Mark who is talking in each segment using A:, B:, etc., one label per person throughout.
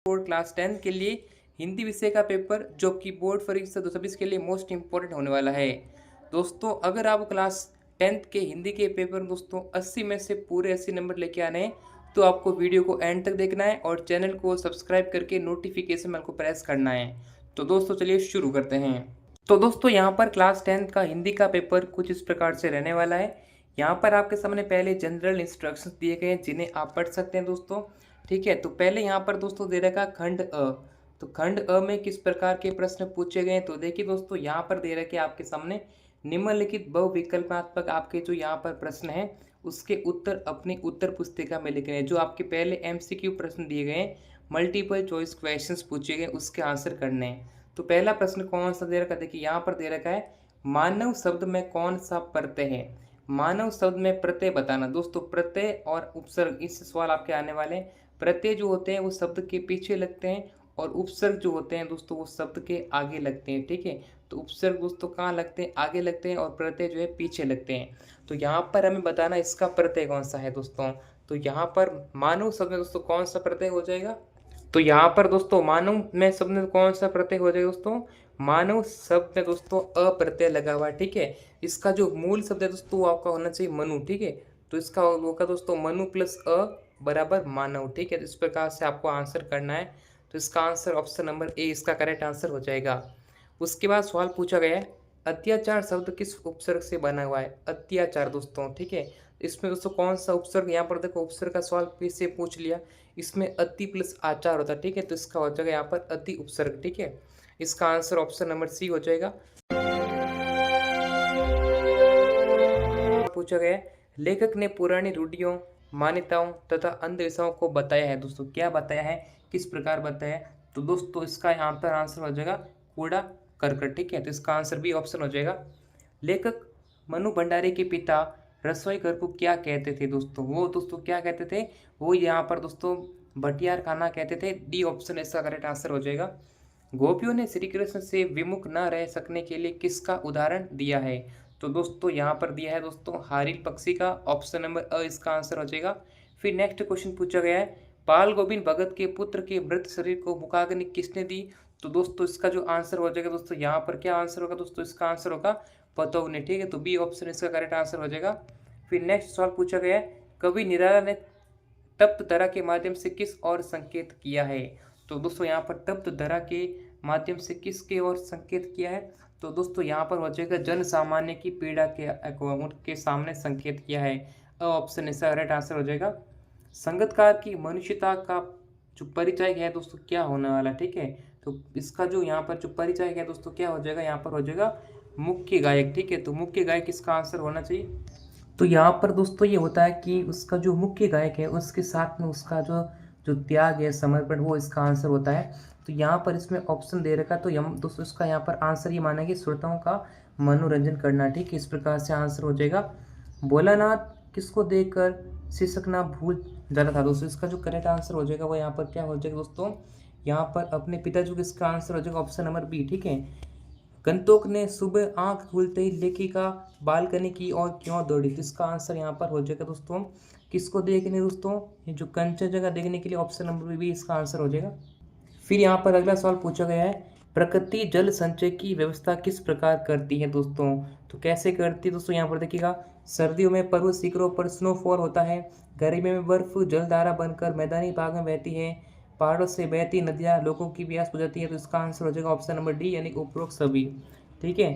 A: Board class 10 के लिए हिंदी विषय का पेपर जो कि बोर्ड परीक्षा 2026 के लिए मोस्ट इम्पोर्टेंट होने वाला है। दोस्तों अगर आप क्लास 10th के हिंदी के पेपर दोस्तों 80 में से पूरे 80 नंबर लेके आने हैं तो आपको वीडियो को एंड तक देखना है और चैनल को सब्सक्राइब करके नोटिफिकेशन बेल को प्रेस करना है। तो दोस्तों चलिए शुरू करते हैं। तो दोस्तों यहाँ पर क्लास 10th का हिंदी का पेपर कुछ इस प्रकार से रहने वाला है। यहाँ पर आपके सामने पहले जनरल इंस्ट्रक्शंस दिए गए हैं जिन्हें आप पढ़ सकते हैं दोस्तों। ठीक है, तो पहले यहाँ पर दोस्तों दे रखा खंड अ। तो खंड अ में किस प्रकार के प्रश्न पूछे गए हैं तो देखिए दोस्तों यहाँ पर दे रखे आपके सामने निम्नलिखित बहुविकल्पात्मक आपके जो यहाँ पर प्रश्न हैं उसके उत्तर अपनी उत्तर पुस्तिका में लिखने हैं। जो आपके पहले एमसीक्यू प्रश्न दिए गए हैं, मल्टीपल चॉइस क्वेश्चंस पूछे गए, उसके आंसर करने हैं। तो पहला प्रश्न कौन सा दे रखा है, देखिए यहाँ पर दे रखा है मानव शब्द में कौन सा प्रत्यय है। मानव शब्द में प्रत्यय बताना। दोस्तों प्रत्यय और उपसर्ग इस सवाल आपके आने वाले हैं। प्रत्यय जो होते हैं वो शब्द के पीछे लगते हैं और उपसर्ग जो होते हैं दोस्तों वो शब्द के आगे लगते हैं। ठीक है, तो उपसर्ग दोस्तों कहाँ लगते हैं, आगे लगते हैं, और प्रत्यय जो है पीछे लगते हैं। तो यहाँ पर हमें बताना इसका प्रत्यय कौन सा है दोस्तों। तो यहाँ पर मानव शब्द में दोस्तों कौन सा प्रत्यय हो जाएगा, तो यहाँ पर दोस्तों मानव में शब्द में कौन सा प्रत्यय हो जाएगा दोस्तों, मानव शब्द में दोस्तों अ प्रत्यय लगा हुआ है। ठीक है, इसका जो मूल शब्द है दोस्तों वो आपका होना चाहिए मनु। ठीक है, तो इसका होगा दोस्तों मनु प्लस अ बराबर मानव। ठीक है, तो इस प्रकार से आपको आंसर करना है। तो इसका आंसर ऑप्शन नंबर ए इसका करेक्ट आंसर हो जाएगा। उसके बाद सवाल पूछा गया है अत्याचार शब्द किस उपसर्ग से बना हुआ है। अत्याचार दोस्तों, ठीक है, इसमें दोस्तों कौन सा उपसर्ग, यहाँ पर देखो उपसर्ग का सवाल फिर से पूछ लिया। इसमें अति प्लस आचार होता है। ठीक है, तो इसका हो जाएगा यहाँ पर अति उपसर्ग। ठीक है, इसका आंसर ऑप्शन नंबर सी हो जाएगा। पूछा गया है लेखक ने पुरानी रूढ़ियों, मान्यताओं तथा अंधविश्वासों को बताया है। दोस्तों क्या बताया है, किस प्रकार बताया है, तो दोस्तों इसका यहाँ पर आंसर हो जाएगा कूड़ा करकट। ठीक है, तो इसका आंसर भी ऑप्शन हो जाएगा। लेखक मनु भंडारी के पिता रसोई घर को क्या कहते थे दोस्तों, वो दोस्तों क्या कहते थे, वो यहाँ पर दोस्तों भटियार खाना कहते थे। डी ऑप्शन इसका करेक्ट आंसर हो जाएगा। गोपियों ने श्री कृष्ण से विमुख न रह सकने के लिए किसका उदाहरण दिया है, तो दोस्तों यहाँ पर दिया है दोस्तों हारिल पक्षी का। ऑप्शन नंबर अ इसका आंसर हो जाएगा। फिर नेक्स्ट क्वेश्चन पूछा गया है पाल गोविंद भगत के पुत्र के मृत शरीर को मुखाग्नि किसने दी, तो दोस्तों इसका जो आंसर हो जाएगा दोस्तों यहाँ पर क्या आंसर होगा दोस्तों, इसका आंसर होगा पतव ने। ठीक है, तो बी ऑप्शन इसका करेक्ट आंसर हो जाएगा। फिर नेक्स्ट सवाल पूछा गया है कवि निराला ने तप्त धरा के माध्यम से किस और संकेत किया है, तो दोस्तों यहाँ पर तप्त धरा के माध्यम से किसके और संकेत किया है, तो दोस्तों यहाँ पर हो जाएगा जन सामान्य की पीड़ा के उनके सामने संकेत किया है। ऑप्शन इसका करेक्ट आंसर हो जाएगा। संगीतकार की मनुष्यता का जो परिचय है दोस्तों क्या होने वाला। ठीक है, तो इसका जो यहाँ पर जो परिचय है दोस्तों क्या हो जाएगा, यहाँ पर हो जाएगा मुख्य गायक। ठीक है, तो मुख्य गायक इसका आंसर होना चाहिए। तो यहाँ पर दोस्तों ये होता है कि उसका जो मुख्य गायक है उसके साथ में उसका जो जो त्याग है, समर्पण, वो इसका आंसर होता है। तो यहाँ पर इसमें ऑप्शन दे रखा, तो हम दोस्तों इसका यहाँ पर आंसर ये माना कि श्रोताओं का मनोरंजन करना। ठीक है, इस प्रकार से आंसर हो जाएगा। भोलानाथ किसको देखकर सिसकना भूल जाता था, दोस्तों इसका जो करेक्ट आंसर हो जाएगा वो यहाँ पर क्या हो जाएगा दोस्तों, यहाँ पर अपने पिताजी को इसका आंसर हो जाएगा ऑप्शन नंबर बी। ठीक है, गंतोक ने सुबह आंख खुलते ही लेखिका बालकनी की ओर क्यों दौड़ी, तो इसका आंसर यहाँ पर हो जाएगा दोस्तों किसको देखने दोस्तों, ये जो कंचन जगह देखने के लिए ऑप्शन नंबर बी इसका आंसर हो जाएगा। फिर यहाँ पर अगला सवाल पूछा गया है प्रकृति जल संचय की व्यवस्था किस प्रकार करती है दोस्तों, तो कैसे करती है दोस्तों, यहाँ पर देखिएगा सर्दियों में पर्वत शिखरों पर स्नोफॉल होता है, गर्मियों में बर्फ जलधारा बनकर मैदानी भाग में बहती है, पहाड़ों से बहती नदियाँ लोगों की प्यास बुझाती है, तो इसका आंसर हो जाएगा ऑप्शन नंबर डी यानी उपरोक्त सभी। ठीक है,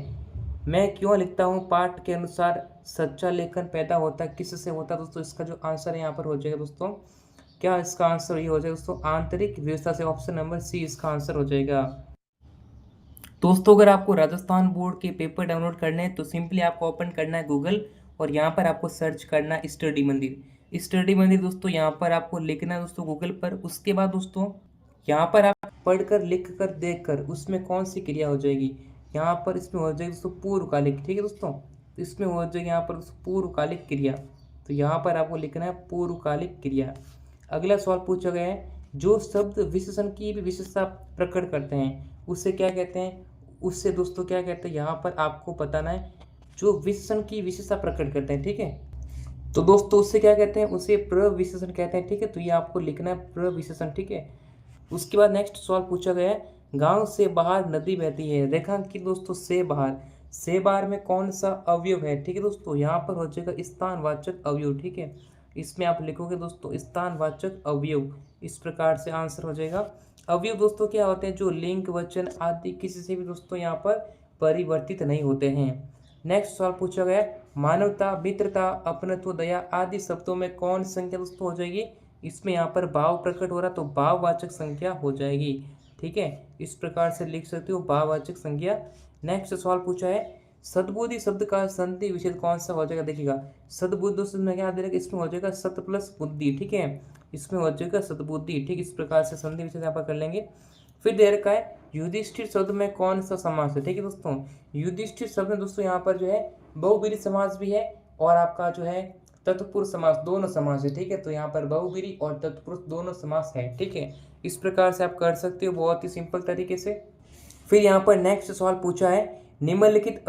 A: मैं क्यों लिखता हूँ पाठ के अनुसार सच्चा लेखन पैदा होता है किससे होता है, दोस्तों इसका जो आंसर है यहाँ पर हो जाएगा दोस्तों, क्या इसका आंसर ये हो जाएगा दोस्तों आंतरिक व्यवस्था से। ऑप्शन नंबर सी इसका आंसर हो जाएगा। दोस्तों अगर आपको राजस्थान बोर्ड के पेपर डाउनलोड करने हैं तो सिंपली आपको ओपन करना है गूगल और यहाँ पर आपको सर्च करना है स्टडी मंदिर। स्टडी मंदिर दोस्तों यहाँ पर आपको लिखना है दोस्तों गूगल पर। उसके बाद दोस्तों यहाँ पर आप पढ़कर लिख कर देख कर उसमें कौन सी क्रिया हो जाएगी, यहाँ पर इसमें हो जाएगी दोस्तों पूर्वकालिक। ठीक है दोस्तों, इसमें हो जाएगी यहाँ पर दोस्तों पूर्वकालिक क्रिया, तो यहाँ पर आपको लिखना है पूर्वकालिक क्रिया। अगला सवाल पूछा गया है जो शब्द विशेषण की भी विशेषता प्रकट करते हैं उससे क्या कहते हैं, उससे दोस्तों क्या कहते हैं यहाँ पर आपको बताना है जो विशेषण की विशेषता प्रकट करते हैं। ठीक है, तो दोस्तों उससे क्या कहते हैं, उसे प्रविशेषण कहते हैं। ठीक है, तो ये आपको लिखना है प्रविशेषण। ठीक है, उसके बाद नेक्स्ट सवाल पूछा गया है, गांव से बाहर नदी बहती है। रेखांकित दोस्तों से बाहर में कौन सा अवयव है? ठीक है दोस्तों, यहाँ पर हो जाएगा स्थानवाचक अवयव। ठीक है, इसमें आप लिखोगे दोस्तों स्थानवाचक अवयव, इस प्रकार से आंसर हो जाएगा। अवयव दोस्तों क्या होते हैं? जो लिंग, वचन आदि किसी से भी दोस्तों यहाँ पर परिवर्तित नहीं होते हैं। नेक्स्ट सवाल पूछा गया है, मानवता, मित्रता, अपनत्व, दया आदि शब्दों में कौन संख्या दोस्तों हो जाएगी? इसमें यहाँ पर भाव प्रकट हो रहा तो भाववाचक संख्या हो जाएगी। ठीक है, इस प्रकार से लिख सकते हो भाववाचक संख्या। नेक्स्ट सवाल पूछा है, सद्बुद्धि शब्द का संधि विच्छेद कौन सा हो जाएगा? देखिएगा, सद्बुद्धि दोस्तों में क्या दे रहा है? इसमें हो जाएगा सत प्लस बुद्धि। ठीक है, इसमें हो जाएगा सद्बुद्धि। ठीक, इस प्रकार से संधि विच्छेद यहाँ पर कर लेंगे। फिर दे रखा है, युधिष्ठिर शब्द में कौन सा समास है? ठीक है दोस्तों, युधिष्ठिर शब्द में दोस्तों यहाँ पर जो है बहुब्रीहि समास भी है और आपका जो है तत्पुरुष समास, दोनों समास है। ठीक है, तो यहाँ पर बहुब्रीहि और तत्पुरुष दोनों समास है। ठीक है, इस प्रकार से आप कर सकते हो बहुत ही सिंपल तरीके से। फिर यहाँ पर नेक्स्ट सवाल पूछा है, निम्नलिखित